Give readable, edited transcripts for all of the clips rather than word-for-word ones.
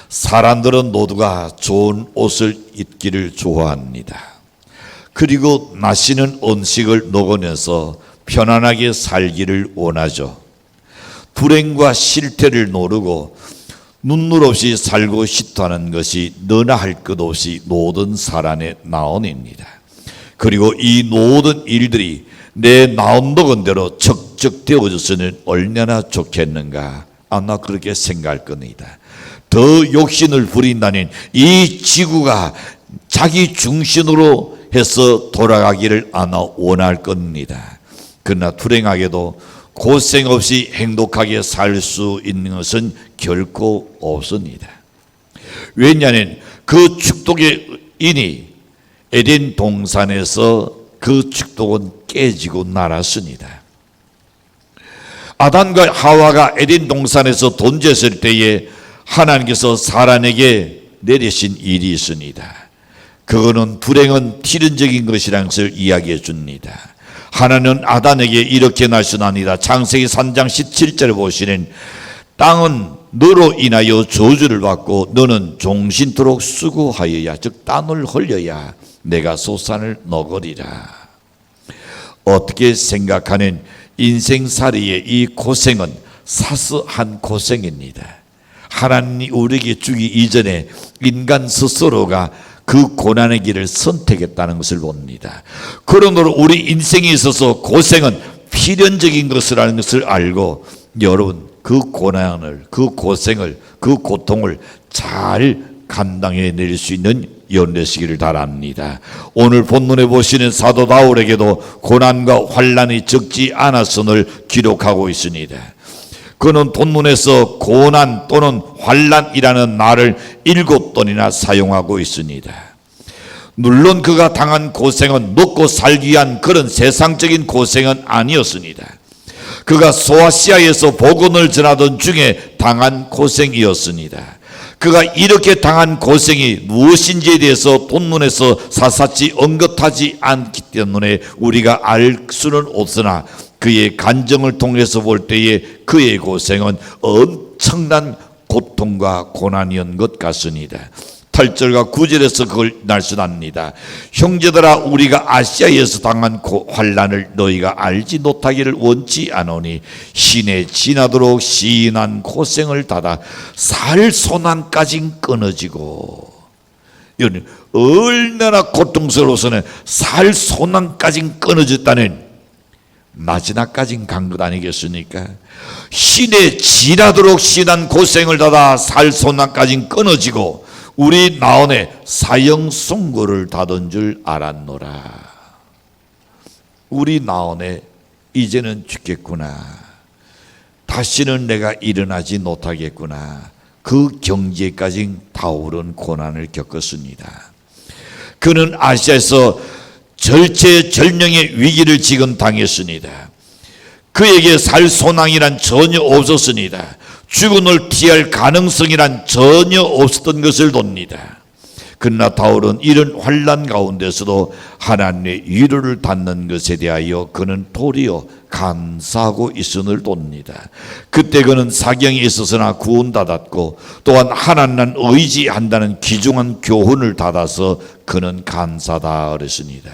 사람들은 모두가 좋은 옷을 입기를 좋아합니다. 그리고 맛있는 음식을 먹으면서 편안하게 살기를 원하죠. 불행과 실패를 모르고 눈물 없이 살고 싶다는 것이 너나 할 것 없이 모든 사람의 마음입니다. 그리고 이 모든 일들이 내 마음먹은 대로 적적되어졌으면 얼마나 좋겠는가. 아마 그렇게 생각할 겁니다. 더 욕심을 부린다는 이 지구가 자기 중심으로 해서 돌아가기를 아마 원할 겁니다. 그러나 불행하게도 고생 없이 행복하게 살 수 있는 것은 결코 없습니다. 왜냐하면 그 축복의 인이 에덴 동산에서 그 축복은 깨지고 날았습니다. 아담과 하와가 에덴 동산에서 던졌을 때에 하나님께서 사람에게 내리신 일이 있습니다. 그거는 불행은 필연적인 것이라는 것을 이야기해 줍니다. 하나님은 아담에게 이렇게 말씀합니다. 창세기 3장 17절에 보시는 땅은 너로 인하여 저주를 받고 너는 종신토록 수고하여야, 즉 땀을 흘려야 내가 소산을 먹으리라. 어떻게 생각하는 인생살이의 이 고생은 사소한 고생입니다. 하나님이 우리에게 주기 이전에 인간 스스로가 그 고난의 길을 선택했다는 것을 봅니다. 그러므로 우리 인생에 있어서 고생은 필연적인 것이라는 것을 알고 여러분 그 고난을, 그 고생을, 그 고통을 잘 감당해 낼 수 있는 연 되시기를 바랍니다. 오늘 본문에 보시는 사도 바울에게도 고난과 환난이 적지 않았음을 기록하고 있습니다. 그는 본문에서 고난 또는 환난이라는 말을 7번이나 사용하고 있습니다. 물론 그가 당한 고생은 먹고 살기 위한 그런 세상적인 고생은 아니었습니다. 그가 소아시아에서 복음을 전하던 중에 당한 고생이었습니다. 그가 이렇게 당한 고생이 무엇인지에 대해서 본문에서 사사치 언급하지 않기 때문에 우리가 알 수는 없으나 그의 간증을 통해서 볼 때에 그의 고생은 엄청난 고통과 고난이었던 것 같습니다. 8절과 9절에서 그걸 말씀합니다. 형제들아, 우리가 아시아에서 당한 환난을 너희가 알지 못하기를 원치 않으니 신에 지나도록 시인한 고생을 받아 살 소난까지 끊어지고, 얼마나 고통스러워서는 살 소난까지 끊어졌다는 마지막까지 간 것 아니겠습니까? 신에 지나도록 시인한 고생을 받아 살 소난까지 끊어지고 우리 나온에 사형 선고를 받은 줄 알았노라. 우리 나온에 이제는 죽겠구나. 다시는 내가 일어나지 못하겠구나. 그 경지에까지 다오른 고난을 겪었습니다. 그는 아시아에서 절체절명의 위기를 지금 당했습니다. 그에게 살 소망이란 전혀 없었습니다. 죽음을 피할 가능성이란 전혀 없었던 것을 봅니다. 그러나 바울은 이런 환난 가운데서도 하나님의 위로를 받는 것에 대하여 그는 도리어 감사하고 있음을 봅니다. 그때 그는 사경에 있어서나 구원받았고 또한 하나님만 의지한다는 귀중한 교훈을 받아서 그는 감사다 그랬습니다.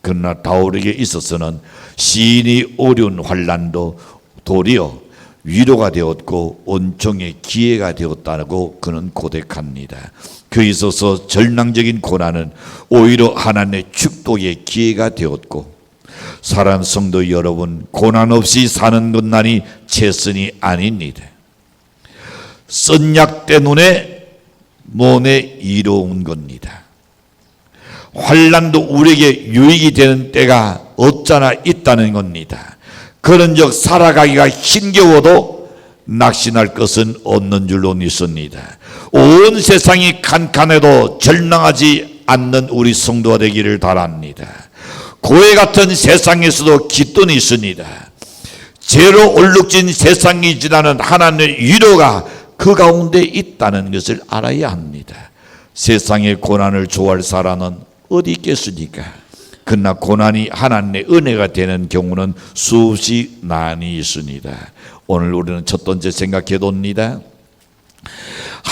그러나 바울에게 있어서는 시인이 어려운 환난도 도리어 위로가 되었고 온종의 기회가 되었다고 그는 고백합니다. 그에 있어서 절망적인 고난은 오히려 하나님의 축복의 기회가 되었고, 사랑하는 성도 여러분, 고난 없이 사는 것만이 최선이 아닙니다. 쓴 약 때문에 몸에 이로운 겁니다. 환난도 우리에게 유익이 되는 때가 없잖아 있다는 겁니다. 그런즉 살아가기가 힘겨워도 낙심할 것은 없는 줄로 믿습니다. 온 세상이 칸칸해도 절망하지 않는 우리 성도가 되기를 바랍니다. 고해 같은 세상에서도 기쁨이 있습니다. 죄로 얼룩진 세상이 지나는 하나님의 위로가 그 가운데 있다는 것을 알아야 합니다. 세상의 고난을 좋아할 사람은 어디 있겠습니까? 그러나 고난이 하나님의 은혜가 되는 경우는 수없이 많이 있습니다. 오늘 우리는 첫 번째 생각해 봅니다.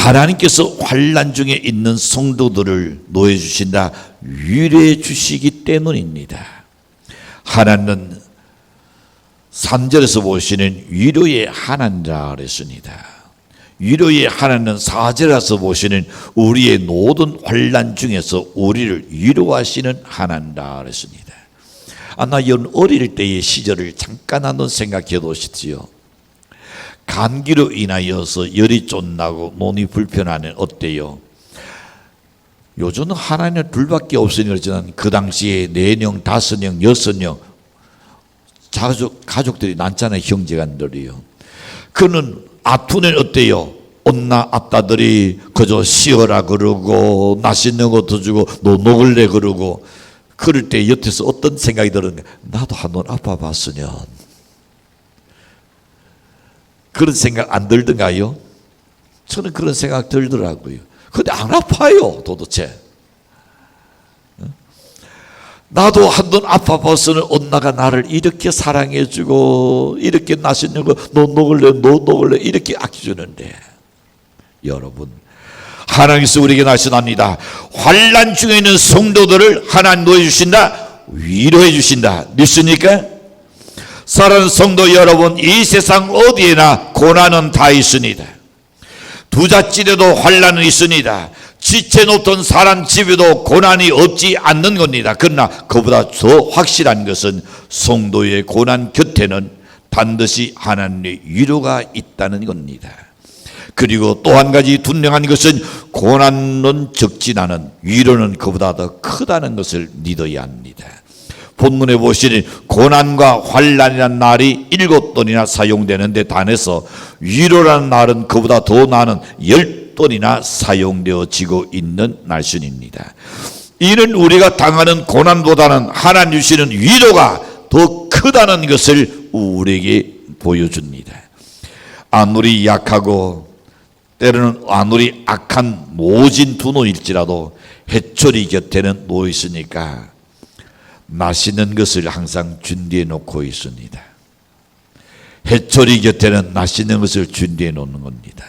하나님께서 환난 중에 있는 성도들을 놓여 주신다, 위로해 주시기 때문입니다. 하나님은 3절에서 보시는 위로의 하나님이라 그랬습니다. 위로의 하나님은 4절에서 보시는 우리의 모든 환난 중에서 우리를 위로하시는 하나님이라 그랬습니다. 나 이런 어릴 때의 시절을 잠깐 한번 생각해 보십시오. 감기로 인하여서 열이 쫓나고 몸이 불편하면 어때요? 요즘은 하나는 둘밖에 없으니 그렇지만 그 당시에 4명, 5명, 6명 가족들이 많잖아요. 형제간들이요. 그는 아프면 어때요? 엄마 아빠들이 그저 쉬어라 그러고 맛있는 것도 주고 너 먹을래 그러고, 그럴 때 옆에서 어떤 생각이 드는가? 나도 한번 아파봤으면. 그런 생각 안 들던가요? 저는 그런 생각 들더라고요. 근데 안 아파요 도대체. 나도 한번 아파봤으면 엄마가 나를 이렇게 사랑해주고 이렇게 맛있는 거 너 먹을래 이렇게 아껴주는데, 여러분 하나님께서 우리에게 말씀합니다. 환난 중에 있는 성도들을 하나님 놓여주신다, 위로해 주신다. 믿습니까? 사랑하는 성도 여러분, 이 세상 어디에나 고난은 다 있습니다. 부잣집에도 환난은 있습니다. 지쳐놓던 사람 집에도 고난이 없지 않는 겁니다. 그러나 그보다 더 확실한 것은 성도의 고난 곁에는 반드시 하나님의 위로가 있다는 겁니다. 그리고 또 한 가지 분명한 것은 고난은 적지 않은 위로는 그보다 더 크다는 것을 믿어야 합니다. 본문에 보시는 고난과 환난이라는 말이 7번이나 사용되는데 단에서 위로라는 말은 그보다 더 많은 10번이나 사용되어지고 있는 말씀입니다. 이는 우리가 당하는 고난보다는 하나님 주시는 위로가 더 크다는 것을 우리에게 보여줍니다. 아무리 약하고 때로는 아무리 악한 모진 두노일지라도 해초리 곁에는 놓여 있으니까 맛있는 것을 항상 준비해 놓고 있습니다. 해초리 곁에는 맛있는 것을 준비해 놓는 겁니다.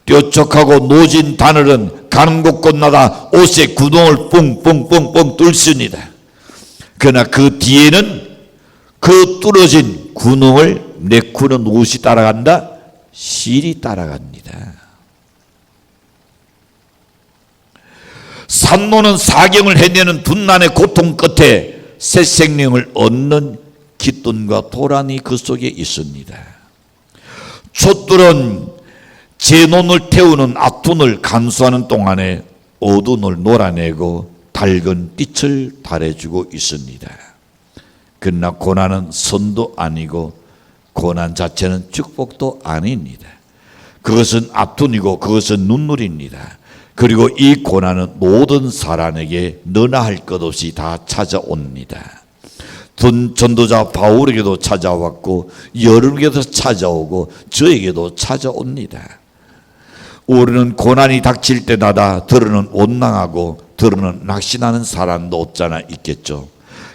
뾰족하고 노진 바늘은 가는 곳곳마다 옷에 구멍을 뻥뻥뻥뻥 뚫습니다. 그러나 그 뒤에는 그 뚫어진 구멍을 메꾸는 옷이 따라간다? 실이 따라갑니다. 산모는 사경을 해내는 분난의 고통 끝에 새 생명을 얻는 기쁨과 보람이 그 속에 있습니다. 촛불은 제논을 태우는 앞둔을 간수하는 동안에 어두움을 놀아내고 밝은 빛을 달해주고 있습니다. 그러나 고난은 선도 아니고 고난 자체는 축복도 아닙니다. 그것은 앞둔이고 그것은 눈물입니다. 그리고 이 고난은 모든 사람에게 너나 할 것 없이 다 찾아옵니다. 전도자 바울에게도 찾아왔고 여러분에게도 찾아오고 저에게도 찾아옵니다. 우리는 고난이 닥칠 때마다 들어는 원망하고 들어는 낙심하는 사람도 없잖아 있겠죠.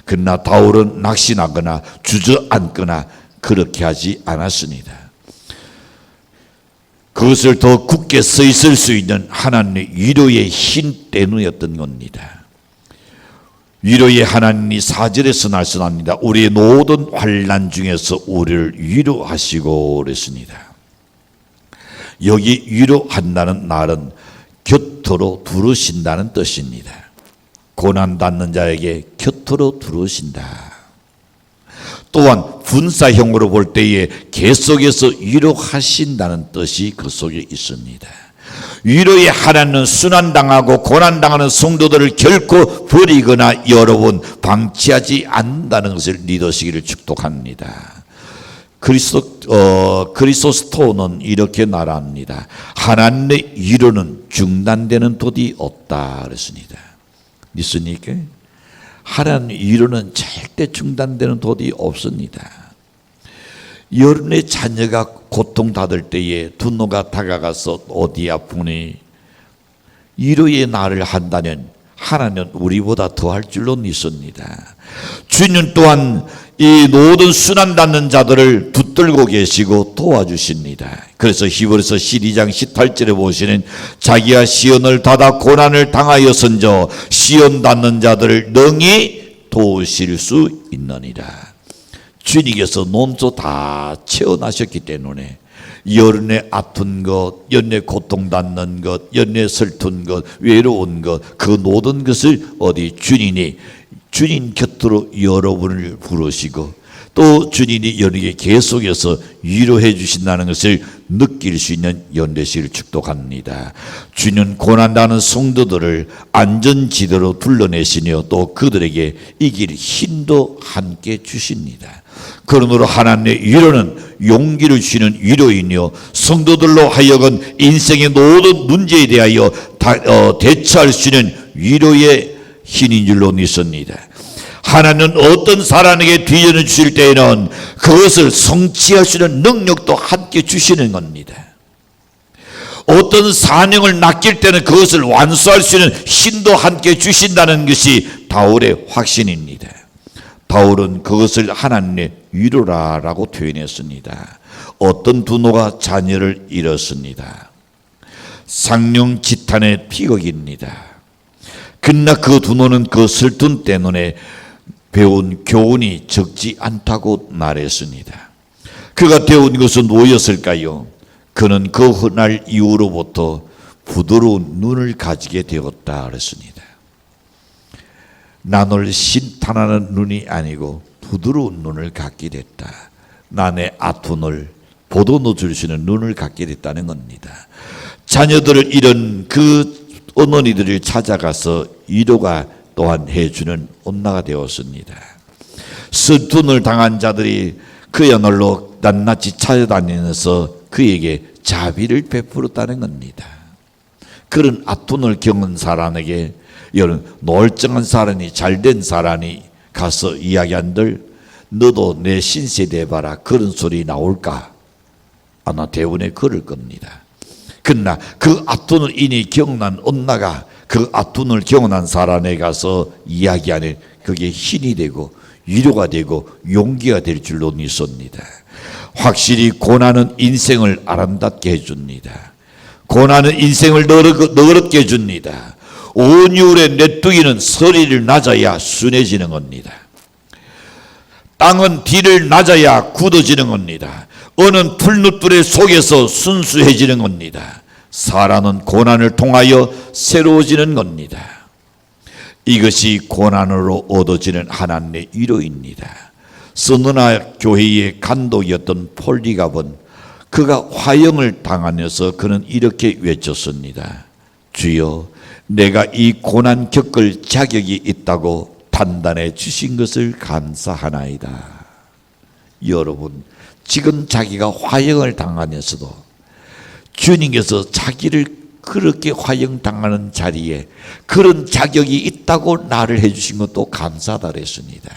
그러나 바울은 낙심하거나 주저앉거나 그렇게 하지 않았습니다. 그것을 더 굳게 서 있을 수 있는 하나님의 위로의 힘 때문이었던 겁니다. 위로의 하나님이 4절에서 말씀합니다. 우리의 모든 환난 중에서 우리를 위로하시고 그랬습니다. 여기 위로한다는 말은 곁으로 두르신다는 뜻입니다. 고난받는 자에게 곁으로 두르신다. 또한 분사형으로 볼 때에 계속해서 위로하신다는 뜻이 그 속에 있습니다. 위로의 하나님은 순환당하고 고난당하는 성도들을 결코 버리거나 여러분 방치하지 않는다는 것을 믿으시기를 축복합니다. 그리스도스토는 이렇게 말합니다. 하나님의 위로는 중단되는 도리 없다 그랬습니다. 믿습니까? 하나님의 위로는 절대 중단되는 도리 없습니다. 여러분의 자녀가 고통받을 때에 분노가 다가가서 어디 아프니 위로의 말을 한다면 하나님은 우리보다 더할 줄로 믿습니다. 주님 또한 이 모든 순환 닿는 자들을 붙들고 계시고 도와주십니다. 그래서 히브리서 12장 18절에 보시는 자기가 시온을 닫아 고난을 당하여선저 시온 닿는 자들을 능히 도우실 수 있느니라. 주님께서 논조 다 채워나셨기 때문에 연애 아픈 것, 연애 고통받는 것, 연애 슬픈 것, 외로운 것, 그 모든 것을 어디 주님 곁으로 여러분을 부르시고 또 주님이 여러분에게 계속해서 위로해 주신다는 것을 느낄 수 있는 연례식을 축복합니다. 주님 고난당하는 성도들을 안전지대로 둘러내시며 또 그들에게 이길 힘도 함께 주십니다. 그러므로 하나님의 위로는 용기를 주시는 위로이며 성도들로 하여금 인생의 모든 문제에 대하여 대처할 수 있는 위로의 신인 줄로 믿습니다. 하나님은 어떤 사람에게 비전을 주실 때에는 그것을 성취할 수 있는 능력도 함께 주시는 겁니다. 어떤 사명을 맡길 때는 그것을 완수할 수 있는 힘도 함께 주신다는 것이 바울의 확신입니다. 바울은 그것을 하나님의 위로라라고 표현했습니다. 어떤 두노가 자녀를 잃었습니다. 상령 지탄의 피극입니다. 그러나 그 두노는 그 슬픔 때문에 배운 교훈이 적지 않다고 말했습니다. 그가 배운 것은 무엇이었을까요? 그는 그 날 이후로부터 부드러운 눈을 가지게 되었다 그랬습니다. 나를 신탄하는 눈이 아니고 부드러운 눈을 갖게 됐다. 남의 아픔을 보듬어 줄 수 있는 눈을 갖게 됐다는 겁니다. 자녀들을 잃은 그 어머니들을 찾아가서 위로가 또한 해주는 엄마가 되었습니다. 슬픔을 당한 자들이 그야말로 낱낱이 찾아다니면서 그에게 자비를 베풀었다는 겁니다. 그런 아픔을 겪은 사람에게 이런 멀쩡한 사람이 잘된 사람이 가서 이야기한들 너도 내 신세 대봐라 그런 소리 나올까? 아마 대부분에 그럴 겁니다. 그러나 그 아픔을 이미 경험한 엄마가 그 아픔을 경험한 사람에 가서 이야기하는 그게 힘이 되고 위로가 되고 용기가 될 줄로 믿습니다. 확실히 고난은 인생을 아름답게 해줍니다. 고난은 인생을 너그럽게 해줍니다. 온유울의 메뚜기는 서리를 낮아야 순해지는 겁니다. 땅은 뒤를 낮아야 굳어지는 겁니다. 어는 풀누뜨레 속에서 순수해지는 겁니다. 사람은 고난을 통하여 새로워지는 겁니다. 이것이 고난으로 얻어지는 하나님의 위로입니다. 스무나 교회의 감독이었던 폴리갑은 그가 화형을 당하면서 그는 이렇게 외쳤습니다. 주여, 내가 이 고난 겪을 자격이 있다고 판단해 주신 것을 감사하나이다. 여러분, 지금 자기가 화형을 당하면서도 주님께서 자기를 그렇게 화형당하는 자리에 그런 자격이 있다고 나를 해주신 것도 감사하다 그랬습니다.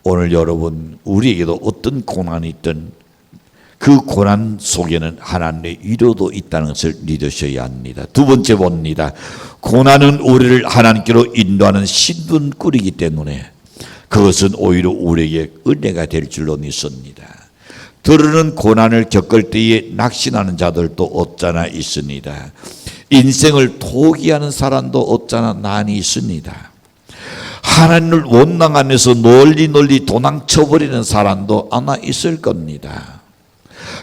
오늘 여러분, 우리에게도 어떤 고난이 있든 그 고난 속에는 하나님의 위로도 있다는 것을 믿으셔야 합니다. 두 번째 봅니다. 고난은 우리를 하나님께로 인도하는 신분꿀이기 때문에 그것은 오히려 우리에게 은혜가 될 줄로 믿습니다. 들으는 고난을 겪을 때에 낙심하는 자들도 없잖아 있습니다. 인생을 포기하는 사람도 없잖아 난이 있습니다. 하나님을 원망하면서 널리 도망쳐버리는 사람도 아마 있을 겁니다.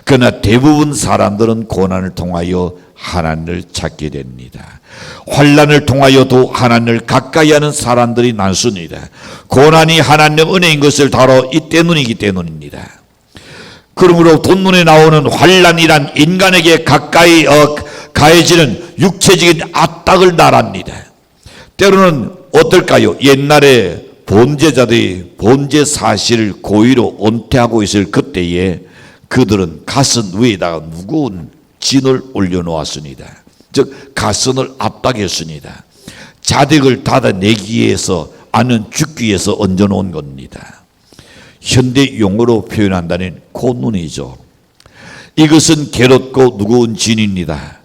그러나 대부분 사람들은 고난을 통하여 하나님을 찾게 됩니다. 환난을 통하여도 하나님을 가까이 하는 사람들이 많습니다. 고난이 하나님의 은혜인 것을 다루기 때문입니다. 그러므로 본문에 나오는 환난이란 인간에게 가까이 가해지는 육체적인 악덕을 말합니다. 때로는 어떨까요? 옛날에 범죄자들이 범죄 사실을 고의로 은폐하고 있을 그때에 그들은 가슴 위에다가 무거운 진을 올려놓았습니다. 즉 가슴을 압박했습니다. 자택을 닫아내기 위해서 아는 죽기 위해서 얹어놓은 겁니다. 현대 용어로 표현한다면 고문이죠. 이것은 괴롭고 무거운 진입니다.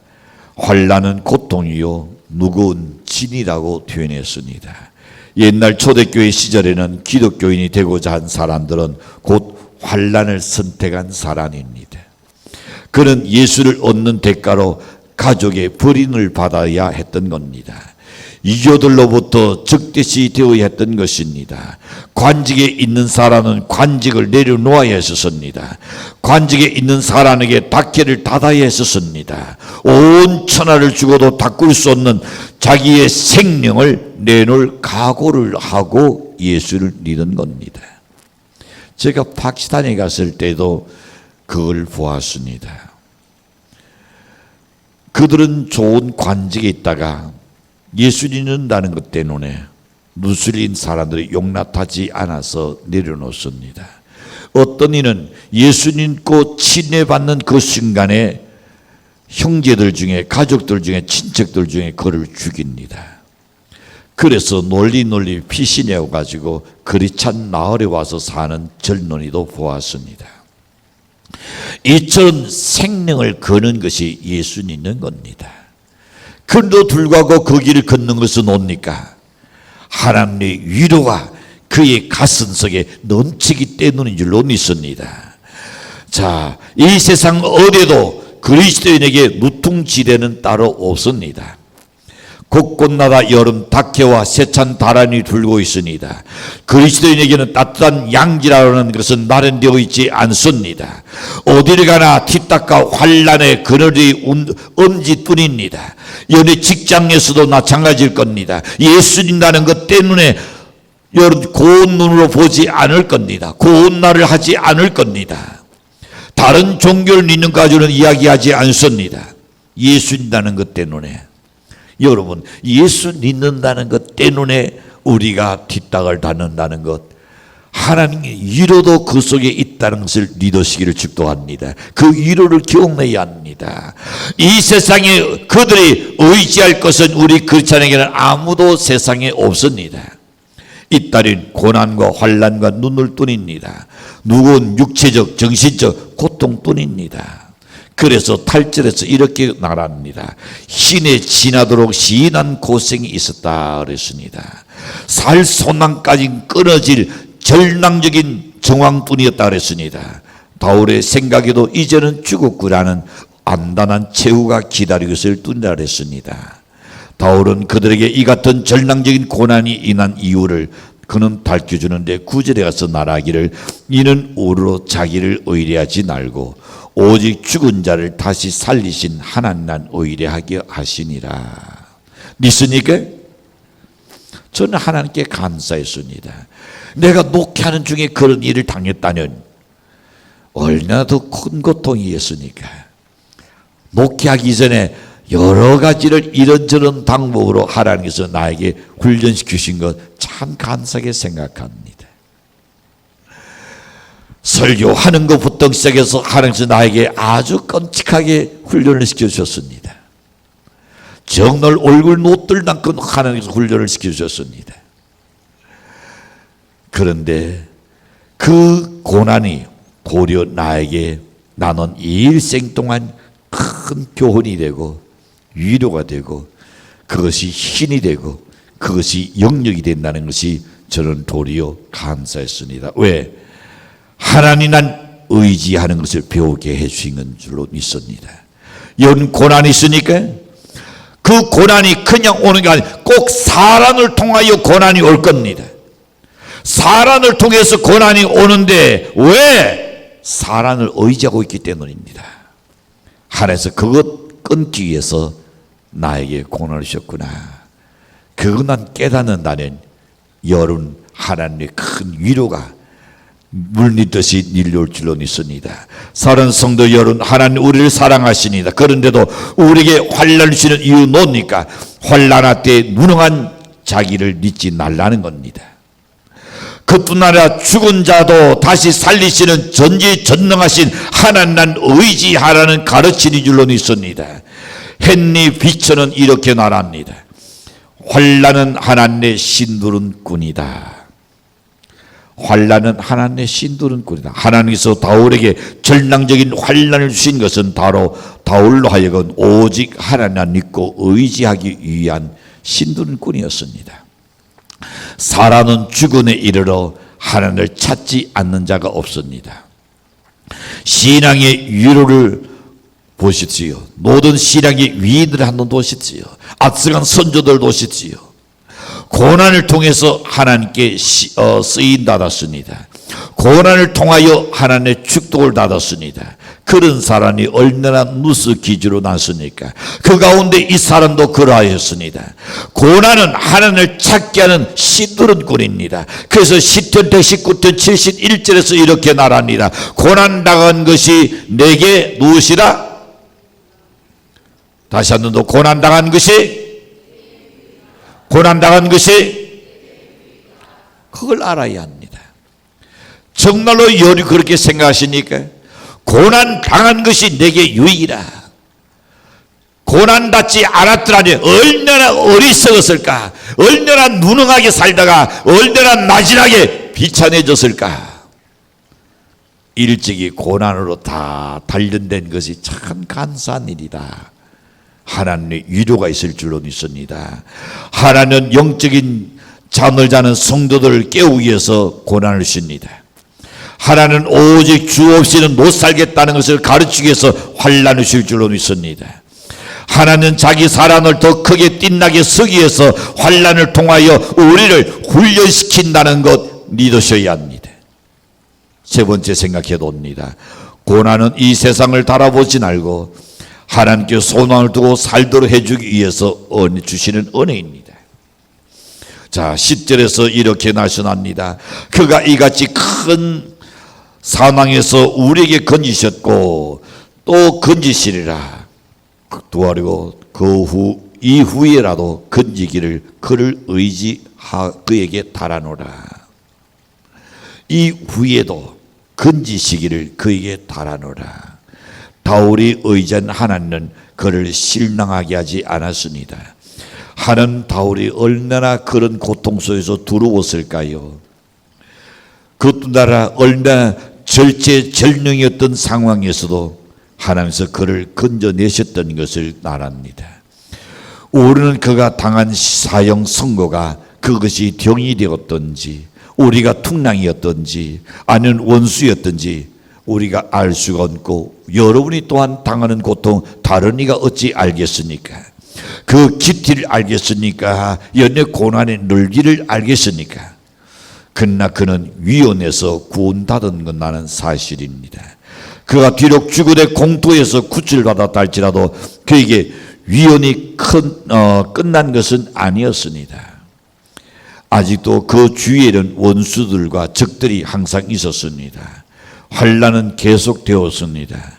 환난은 고통이요 무거운 진이라고 표현했습니다. 옛날 초대교회 시절에는 기독교인이 되고자 한 사람들은 곧 환난을 선택한 사람입니다. 그는 예수를 얻는 대가로 가족의 버림을 받아야 했던 겁니다. 이교들로부터 적대시 되어야 했던 것입니다. 관직에 있는 사람은 관직을 내려놓아야 했었습니다. 관직에 있는 사람에게 닥해를 닫아야 했었습니다. 온 천하를 주고도 닦을 수 없는 자기의 생명을 내놓을 각오를 하고 예수를 믿은 겁니다. 제가 파키스탄에 갔을 때도 그걸 보았습니다. 그들은 좋은 관직에 있다가 예수 믿는다는 것 때문에 무슬림 사람들이 용납하지 않아서 내려놓습니다. 어떤 이는 예수 믿고 친애받는 그 순간에 형제들 중에, 가족들 중에, 친척들 중에 그를 죽입니다. 그래서 놀리 피신해 가지고 그리찬 마을에 와서 사는 젊은이도 보았습니다. 이처럼 생명을 거는 것이 예수 믿는 겁니다. 그런데도 불구하고 그 길을 걷는 것은 뭡니까? 하나님의 위로가 그의 가슴속에 넘치기 때문인 줄로 믿습니다. 자, 이 세상 어디에도 그리스도인에게 무통지대는 따로 없습니다. 곳곳마다 여름 닭해와 세찬 다란이 불고 있습니다. 그리스도인에게는 따뜻한 양지라는 것은 마련되어 있지 않습니다. 어디를 가나 뒤닦아 환난의 그늘이 엄지뿐입니다. 연애 직장에서도 마찬가지일 겁니다. 예수 믿는다는 것 때문에 여러분 고운 눈으로 보지 않을 겁니다. 고운 말을 하지 않을 겁니다. 다른 종교를 믿는 가지고는 이야기하지 않습니다. 예수 믿는다는 것 때문에. 여러분, 예수 믿는다는 것 때문에 우리가 뒷땅을 닫는다는 것, 하나님의 위로도 그 속에 있다는 것을 믿으시기를 축도합니다. 그 위로를 기억내야 합니다. 이 세상에 그들이 의지할 것은 우리 크리스찬에게는 아무도 세상에 없습니다. 잇따른 고난과 환난과 눈물뿐입니다. 누군 육체적, 정신적 고통뿐입니다. 그래서 8절에서 이렇게 말합니다. 신에 지나도록 시인한 고생이 있었다 그랬습니다. 살 소망까지 끊어질 절망적인 정황뿐이었다 그랬습니다. 바울의 생각에도 이제는 죽었구라는 안단한 최후가 기다리고 있을 뿐이라 그랬습니다. 바울은 그들에게 이 같은 절망적인 고난이 인한 이유를 그는 밝혀주는데 9절에 가서 말하기를 이는 오르러 자기를 의뢰하지 말고 오직 죽은 자를 다시 살리신 하나님만 의뢰하게 하시니라. 믿습니까? 저는 하나님께 감사했습니다. 내가 목회하는 중에 그런 일을 당했다면 얼마나 더 큰 고통이었으니까. 목회하기 전에 여러 가지를 이런저런 방법으로 하나님께서 나에게 훈련시키신 것 참 감사하게 생각합니다. 설교하는 것부터 시작해서 하나님께서 나에게 아주 끔찍하게 훈련을 시켜주셨습니다. 정말 얼굴 못들 만큼 하나님께서 훈련을 시켜주셨습니다. 그런데 그 고난이 도리어 나에게 나는 일생 동안 큰 교훈이 되고 위로가 되고 그것이 힘이 되고 그것이 영역이 된다는 것이 저는 도리어 감사했습니다. 왜? 하나님만 의지하는 것을 배우게 해주신 줄로 믿습니다. 이런 고난이 있으니까 그 고난이 그냥 오는 게 아니라 꼭 사람을 통하여 고난이 올 겁니다. 사람을 통해서 고난이 오는데 왜? 사람을 의지하고 있기 때문입니다. 하나님께서 그것 끊기 위해서 나에게 고난을 주셨구나. 그것만 깨닫는다면 여러분 하나님의 큰 위로가 물밀듯이 밀려올 줄로 믿습니다. 사랑하는 성도 여러분, 하나님 우리를 사랑하십니다. 그런데도 우리에게 환난을 주시는 이유 뭡니까? 환난할 때 무능한 자기를 믿지 말라는 겁니다. 그뿐 아니라 죽은 자도 다시 살리시는 전지전능하신 하나님만 의지하라는 가르침이 줄로 믿습니다. 헨리 비처는 이렇게 말합니다. 환난은 하나님의 신두른꾼이다. 환난은 하나님의 신두른꾼이다. 하나님께서 바울에게 절망적인 환난을 주신 것은 바로 바울로 하여금 오직 하나님만 믿고 의지하기 위한 신두른꾼이었습니다. 사람은 죽음에 이르러 하나님을 찾지 않는 자가 없습니다. 신앙의 위로를 보십시오. 모든 신앙의 위인들을 한번 보십시오. 앞서간 선조들 보십시오. 고난을 통해서 하나님께 쓰임 받았습니다. 고난을 통하여 하나님의 축복을 받았습니다. 그런 사람이 얼마나 누수 기주로 났습니까? 그 가운데 이 사람도 그러하였습니다. 고난은 하나님을 찾게 하는 시드름꾼입니다. 그래서 시편 119편 71절에서 이렇게 말합니다. 고난당한 것이 내게 무엇이라? 다시 한번 더, 고난당한 것이 그걸 알아야 합니다. 정말로 여러분이 그렇게 생각하십니까? 고난 당한 것이 내게 유익이라. 고난 받지 않았더라니 얼마나 어리석었을까? 얼마나 무능하게 살다가 얼마나 나진하게 비참해졌을까? 일찍이 고난으로 다 단련된 것이 참 감사한 일이다. 하나님의 위로가 있을 줄로 믿습니다. 하나님은 영적인 잠을 자는 성도들을 깨우기 위해서 고난을 주십니다. 하나님은 오직 주 없이는 못 살겠다는 것을 가르치기 위해서 환난을 주실 줄로 믿습니다. 하나님은 자기 사람을 더 크게 빛나게 쓰기 위해서 환난을 통하여 우리를 훈련시킨다는 것 믿으셔야 합니다. 세 번째 생각해 봅니다. 고난은 이 세상을 달아보지 말고 하나님께 소망을 두고 살도록 해주기 위해서 주시는 은혜입니다. 자, 10절에서 이렇게 말씀합니다. 그가 이같이 큰 사망에서 우리에게 건지셨고 또 건지시리라. 그리고 이후에라도 건지기를 그를 그에게 달아노라. 이후에도 건지시기를 그에게 달아노라. 다울이 의지한 하나님은 그를 실망하게 하지 않았습니다. 하나님 다울이 얼마나 그런 고통 속에서 두려웠을까요? 그뿐더러 얼마나 절체절명이었던 상황에서도 하나님께서 그를 건져내셨던 것을 말합니다. 우리는 그가 당한 사형 선고가 그것이 병이 되었던지 우리가 퉁랑이었던지 아니면 원수였던지 우리가 알 수가 없고 여러분이 또한 당하는 고통 다른 이가 어찌 알겠습니까? 그 깊이를 알겠습니까? 연애 고난의 넓이를 알겠습니까? 그러나 그는 위원에서 구원받은 건 나는 사실입니다. 그가 비록 죽으되 공토에서 구출받았다 할지라도 그에게 위원이 끝난 것은 아니었습니다. 아직도 그 주위에는 원수들과 적들이 항상 있었습니다. 환난은 계속되었습니다.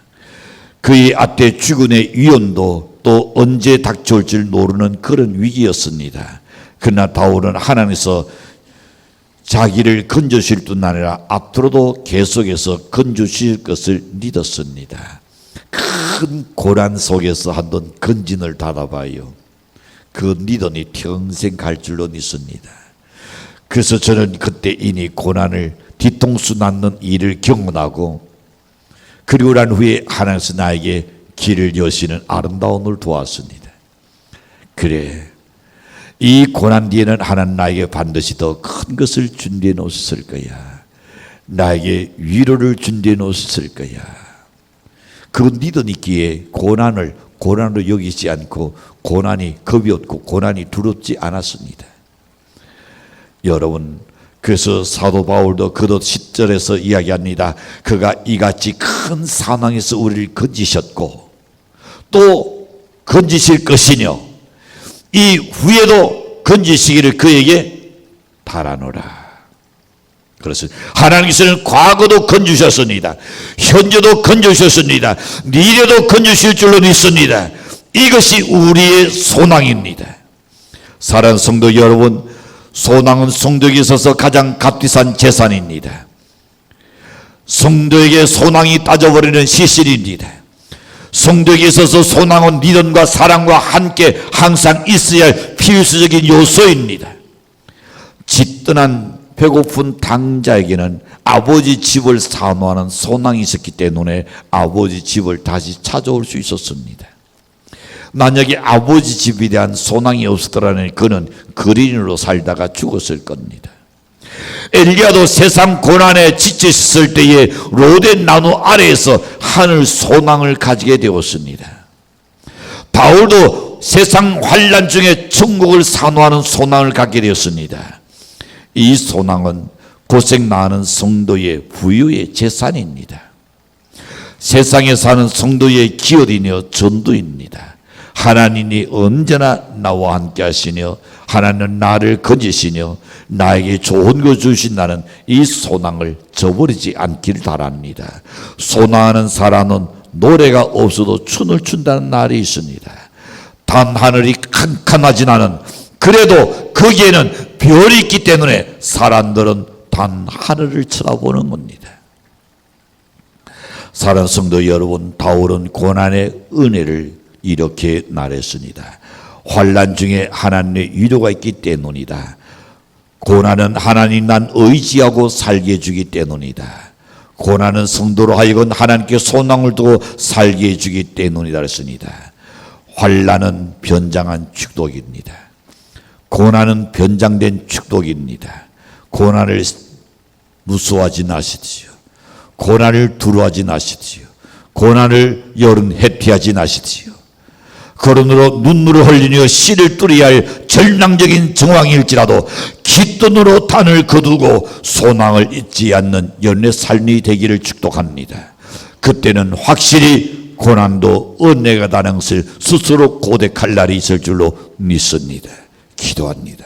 그의 앞에 죽음의 위험도 또 언제 닥쳐올 줄 모르는 그런 위기였습니다. 그러나 다울은 하나님께서 자기를 건져주실 뿐 아니라 앞으로도 계속해서 건져주실 것을 믿었습니다. 큰 고난 속에서 한번 건진을 받아봐요. 그 믿음이 평생 갈 줄로 믿습니다. 그래서 저는 그때 이미 고난을 뒤통수 낳는 일을 경험하고 그리고 난 후에 하나님께서 나에게 길을 여시는 아름다움을 도왔습니다. 그래, 이 고난 뒤에는 하나님 나에게 반드시 더 큰 것을 준비해 놓으셨을 거야. 나에게 위로를 준비해 놓으셨을 거야. 그 믿음 있기에 고난으로 여기지 않고 고난이 겁이 없고 고난이 두렵지 않았습니다. 여러분, 그래서 사도 바울도 그도 10절에서 이야기합니다. 그가 이같이 큰 사망에서 우리를 건지셨고 또 건지실 것이며 이 후에도 건지시기를 그에게 바라노라. 그래서 하나님께서는 과거도 건주셨습니다. 현재도 건주셨습니다. 미래도 건주실 줄로 믿습니다. 이것이 우리의 소망입니다. 사랑하는 성도 여러분, 소망은 성도에게 있어서 가장 값비싼 재산입니다. 성도에게 소망이 빠져버리는 시실입니다. 성도에게 있어서 소망은 믿음과 사랑과 함께 항상 있어야 할 필수적인 요소입니다. 집 떠난 배고픈 당자에게는 아버지 집을 사모하는 소망이 있었기 때문에 아버지 집을 다시 찾아올 수 있었습니다. 만약에 아버지 집에 대한 소망이 없었더라면 그는 거린으로 살다가 죽었을 겁니다. 엘리야도 세상 고난에 지쳐 있을 때에 로덴 나무 아래에서 하늘 소망을 가지게 되었습니다. 바울도 세상 환난 중에 천국을 산호하는 소망을 갖게 되었습니다. 이 소망은 고생 많은 성도의 부유의 재산입니다. 세상에 사는 성도의 기업이며 전도입니다. 하나님이 언제나 나와 함께 하시며 하나님은 나를 건지시며 나에게 좋은 것 주신다는 이 소망을 저버리지 않기를 바랍니다. 소망하는 사람은 노래가 없어도 춤을 춘다는 날이 있습니다. 단 하늘이 캄캄하진 않은, 그래도 거기에는 별이 있기 때문에 사람들은 단 하늘을 쳐다보는 겁니다. 사랑하는 성도 여러분, 바울은 고난의 은혜를 이렇게 말했습니다. 환난 중에 하나님의 위로가 있기 때문이다. 고난은 하나님 난 의지하고 살게 해주기 때문이다. 고난은 성도로 하여금 하나님께 소망을 두고 살게 해주기 때문이다 했습니다. 환난은 변장한 축복입니다. 고난은 변장된 축복입니다. 고난을 무서워하지 마십시오. 고난을 두려워하지 마십시오. 고난을 여름 회피하지 마십시오. 거름으로 눈물을 흘리며 씨를 뚫어야 할 절망적인 정황일지라도 기쁨으로 단을 거두고 소망을 잊지 않는 연애 삶이 되기를 축복합니다. 그때는 확실히 고난도 은혜가 다는 것을 스스로 고백할 날이 있을 줄로 믿습니다. 기도합니다.